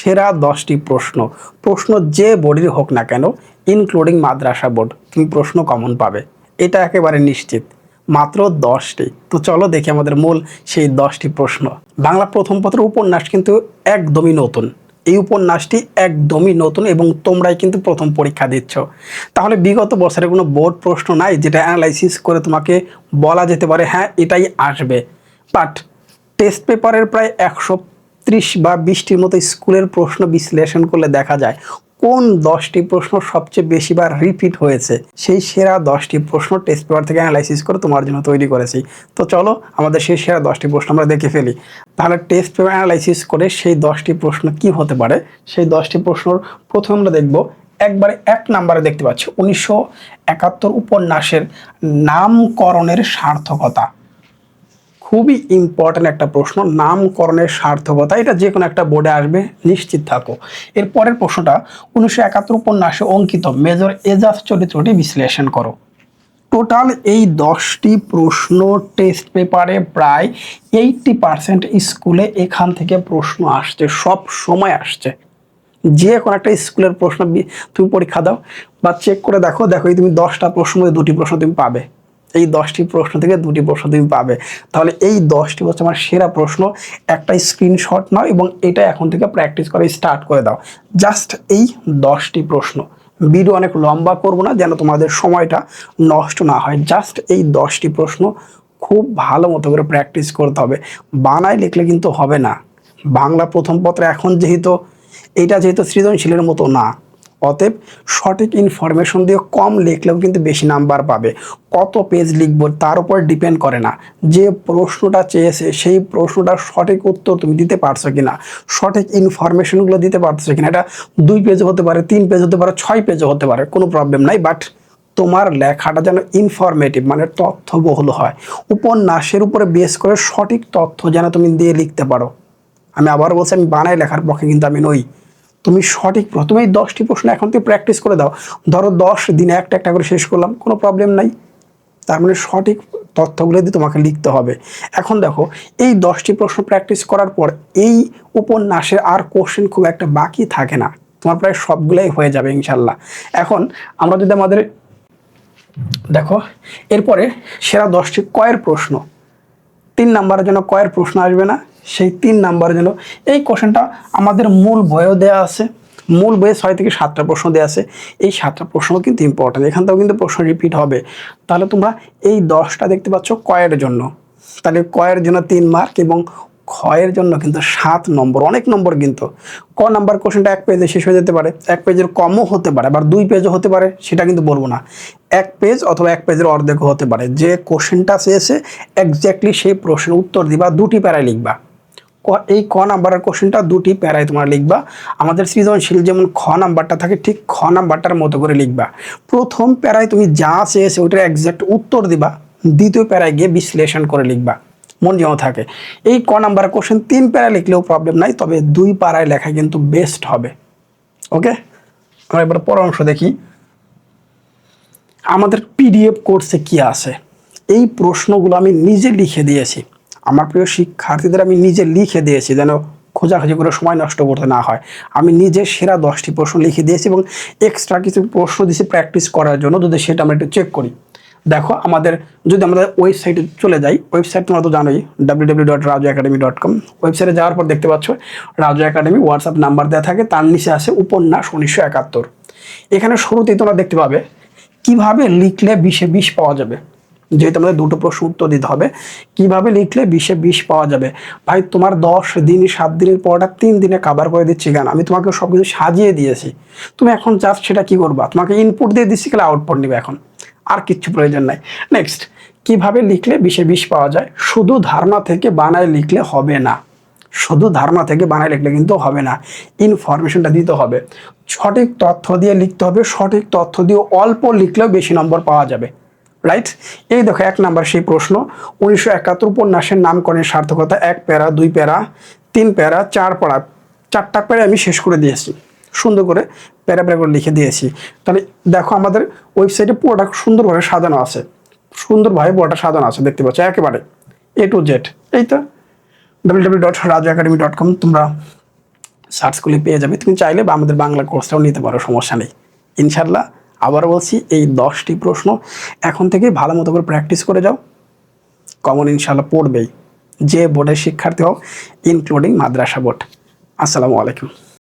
সেরা 10টি প্রশ্ন, প্রশ্ন যে বোর্ডের হোক না কেন, ইনক্লুডিং মাদ্রাসা বোর্ড, তুমি প্রশ্ন কমন পাবে, এটা একেবারে নিশ্চিত। মাত্র 10টি। তো চলো দেখি আমাদের মূল সেই 10টি প্রশ্ন। বাংলা প্রথম পত্রের উপন্যাস কিন্তু একদমই নতুন। এই উপন্যাসটি একদমই নতুন এবং তোমরাই কিন্তু প্রথম পরীক্ষা দিচ্ছ। তাহলে বিগত বছরের কোনো বোর্ড প্রশ্ন নাই যেটা অ্যানালাইসিস করে তোমাকে বলা যেতে পারে হ্যাঁ এটাই আসবে। বাট টেস্ট পেপারের প্রায় 130 বা 20টির মতো স্কুলের প্রশ্ন বিশ্লেষণ করলে দেখা যায় কোন 10টি প্রশ্ন সবচেয়ে বেশিবার রিপিট হয়েছে। সেই সেরা 10টি প্রশ্ন টেস্ট পেপার থেকে অ্যানালাইসিস করে তোমার জন্য তৈরি করেছি। তো চলো আমাদের সেই সেরা 10টি প্রশ্ন আমরা দেখে ফেলি। তাহলে টেস্ট পেপার অ্যানালাইসিস করে সেই 10টি প্রশ্ন কি হতে পারে, সেই 10টি প্রশ্নর প্রথমে আমরা দেখব একবারে 1 নম্বরে দেখতে পাচ্ছি 1971 উপন্যাসের নামকরণের সার্থকতা। খুবই ইম্পর্ট্যান্ট একটা প্রশ্ন, নামকরণের সার্থকতা। এটা যে কোনো একটা বোর্ডে আসবে, নিশ্চিত থাকো। এর পরের প্রশ্নটা 1971 উপন্যাসে অঙ্কিত মেজর এজাজ চরিত্রটি বিশ্লেষণ করো। টোটাল এই 10টি প্রশ্ন টেস্ট পেপারে প্রায় 80% স্কুলে এখান থেকে প্রশ্ন আসছে, সব সময় আসছে। যে কোনো একটা স্কুলের প্রশ্ন তুমি পরীক্ষা দাও বা চেক করে দেখো, এই তুমি 10টা প্রশ্ন মধ্যে 2টি প্রশ্ন তুমি পাবে। এই 10টি প্রশ্ন থেকে 2টি প্রশ্ন তুমি পাবে। তাহলে এই 10টি হচ্ছে আমার সেরা প্রশ্ন। একটা স্ক্রিনশট নাও এবং এটা এখন থেকে প্র্যাকটিস করে স্টার্ট করে দাও। জাস্ট এই 10টি প্রশ্ন। ভিডিও অনেক লম্বা করব না যেন তোমাদের সময়টা নষ্ট না হয়। জাস্ট এই 10টি প্রশ্ন খুব ভালো মতো করে প্র্যাকটিস করতে হবে। বানায় লিখলে কিন্তু হবে না। বাংলা প্রথম পত্রে এখন যেহেতু সৃজনশীলের মতো না, অতএব সঠিক ইনফরমেশন দিয়ে কম লিখলেও কিন্তু বেশি নাম্বার পাবে। কত পেজ লিখবো তার উপর ডিপেন্ড করে না, যে প্রশ্নটা চেয়েছে সেই প্রশ্নটার সঠিক উত্তর তুমি দিতে পারছো কিনা, সঠিক ইনফরমেশনগুলো দিতে পারছো কিনা। এটা 2 পেজ হতে পারে, 3 পেজ হতে পারে, 6 পেজও হতে পারে, কোনো প্রবলেম নাই। বাট তোমার লেখাটা যেন ইনফরমেটিভ মানে তথ্যবহুল হয়। উপন্যাসের উপরে বেস করে সঠিক তথ্য যেন তুমি দিয়ে লিখতে পারো। আমি আবার বলছি, আমি বানাই লেখার পক্ষে কিন্তু আমি নই। তুমি সঠিক প্রথমে এই 10টি প্রশ্ন এখন থেকে প্র্যাকটিস করে দাও। ধরো 10 দিনে একটা একটা করে শেষ করলাম, কোনো প্রবলেম নাই। তার মানে সঠিক তথ্যগুলো দিয়ে তোমাকে লিখতে হবে। এখন দেখো এই 10টি প্রশ্ন প্র্যাকটিস করার পর এই উপন্যাসের আর কোশ্চেন খুব একটা বাকি থাকে না, তোমার প্রায় সবগুলাই হয়ে যাবে ইনশাল্লাহ। এখন আমরা যদি আমাদের দেখো এরপরে সেরা 10টি কয়ের প্রশ্ন, 3 নাম্বারের জন্য কয়ের প্রশ্ন আসবে না, সেই 3 নাম্বারের জন্য এই কোশ্চেনটা আমাদের মূল বইয়েও দেওয়া আছে। মূল বইয়ে 6 থেকে 7টা প্রশ্ন দেওয়া আছে। এই 7টা প্রশ্ন কিন্তু ইম্পর্টেন্ট, এখান থেকেও কিন্তু প্রশ্ন রিপিট হবে। তাহলে তোমরা এই 10টা দেখতে পাচ্ছ কয়ের জন্য, তাহলে কয়ের জন্য 3 মার্ক এবং ক্ষয়ের জন্য কিন্তু 7 নম্বর, অনেক নম্বর কিন্তু। ক নাম্বার কোশ্চেনটা 1 পেজে শেষ হয়ে যেতে পারে, 1 পেজের কমও হতে পারে, আবার 2 পেজও হতে পারে, সেটা কিন্তু বলবো না। 1 পেজ অথবা 1 পেজের অর্ধেকও হতে পারে। যে কোশ্চেনটা চেয়েছে এক্স্যাক্টলি সেই প্রশ্নের উত্তর দিবা, 2টি প্যারায় লিখবা। এই ক নাম্বারের কোশ্চেনটা 2টি প্যারায় তোমরা লিখবা। আমাদের সৃজনশীল যেমন খ নাম্বারটা থাকে ঠিক খ নাম্বারটার মতো করে লিখবা। প্রথম প্যারায় তুমি যা চেয়েছে ওইটার এক্স্যাক্ট উত্তর দিবা, দ্বিতীয় প্যারায় গিয়ে বিশ্লেষণ করে লিখবা, মন যেমন থাকে। এই ক নাম্বারের কোশ্চেন 3 প্যারায় লিখলেও প্রবলেম নাই, তবে 2 প্যারায় লেখা কিন্তু বেস্ট হবে। ওকে, আমরা এবার পরের অংশ দেখি। আমাদের পিডিএফ কোর্সে কি আছে, এই প্রশ্নগুলো আমি নিজে লিখে দিয়েছি। আমার প্রিয় শিক্ষার্থীদের আমি নিজে লিখে দিয়েছি যেন খোঁজাখুঁজি করে সময় নষ্ট করতে না হয়। আমি নিজে সেরা 10টি প্রশ্ন লিখে দিয়েছি এবং এক্সট্রা কিছু প্রশ্ন দিয়েছি প্র্যাকটিস করার জন্য, যদি সেটা আমরা একটু চেক করি। দেখো যদি আমাদের ওয়েবসাইটে চলে যাই, ওয়েবসাইট তোমরা তো জানোই www.rajuacademy.com। ওয়েবসাইটে যাওয়ার পর দেখতে পাচ্ছ রাজু একাডেমি হোয়াটসঅ্যাপ নাম্বার দেওয়া থাকে, তার নিচে আছে উপন্যাস 1971। এখানে শুরুতেই তোমরা দেখতে পাবে কিভাবে লিখলে 20-এ 20 পাওয়া যাবে। যেহেতু আমাদের 2টো প্রশ্ন উত্তর দিতে হবে, কিভাবে লিখলে 20-এ 20 পাওয়া যাবে। ভাই তোমার 10 দিন 7 দিনের পড়াটা 3 দিনে কভার করে দিচ্ছি কেন? আমি তোমাকে সব কিছু সাজিয়ে দিয়েছি, তুমি এখন জাস্ট সেটা কি করবা, তোমাকে ইনপুট দিয়ে দিচ্ছি, গেলে আউটপুট নিবে, এখন আর কিচ্ছু প্রয়োজন নাই। নেক্সট, কিভাবে লিখলে 20-এ 20 পাওয়া যায়। শুধু ধারণা থেকে বানায় লিখলে হবে না, শুধু ধারণা থেকে বানায় লিখলে কিন্তু হবে না, ইনফরমেশনটা দিতে হবে, সঠিক তথ্য দিয়ে লিখতে হবে। সঠিক তথ্য দিয়ে অল্প লিখলেও বেশি নম্বর পাওয়া যাবে, রাইট। এই দেখো 1 নাম্বার সেই প্রশ্ন 1971 উপন্যাসের নামকরণের সার্থকতা। 1 প্যারা, 2 প্যারা, 3 প্যারা, 4 প্যারা, 4টা প্যারা আমি শেষ করে দিয়েছি, সুন্দর করে প্যারা প্যারা করে লিখে দিয়েছি। তাহলে দেখো আমাদের ওয়েবসাইটে পুরোটা সুন্দরভাবে সাজানো আছে, সুন্দরভাবে পুরোটা সাজানো আছে, দেখতে পাচ্ছ একেবারে A to Z। এই তো www.rajuacademy.com তোমরা সার্চ করলে পেয়ে যাবে। তুমি চাইলে বা আমাদের বাংলা কোর্সটাও নিতে পারো, সমস্যা নেই। ইনশাল্লাহ আবার বলছি, এই 10টি প্রশ্ন এখন থেকে ভালো মতো করে প্র্যাকটিস করে যাও, কমন ইনশাল্লাহ পড়বেই, যে বোর্ডের শিক্ষার্থী হোক, ইনক্লুডিং মাদ্রাসা বোর্ড। আসসালামু আলাইকুম।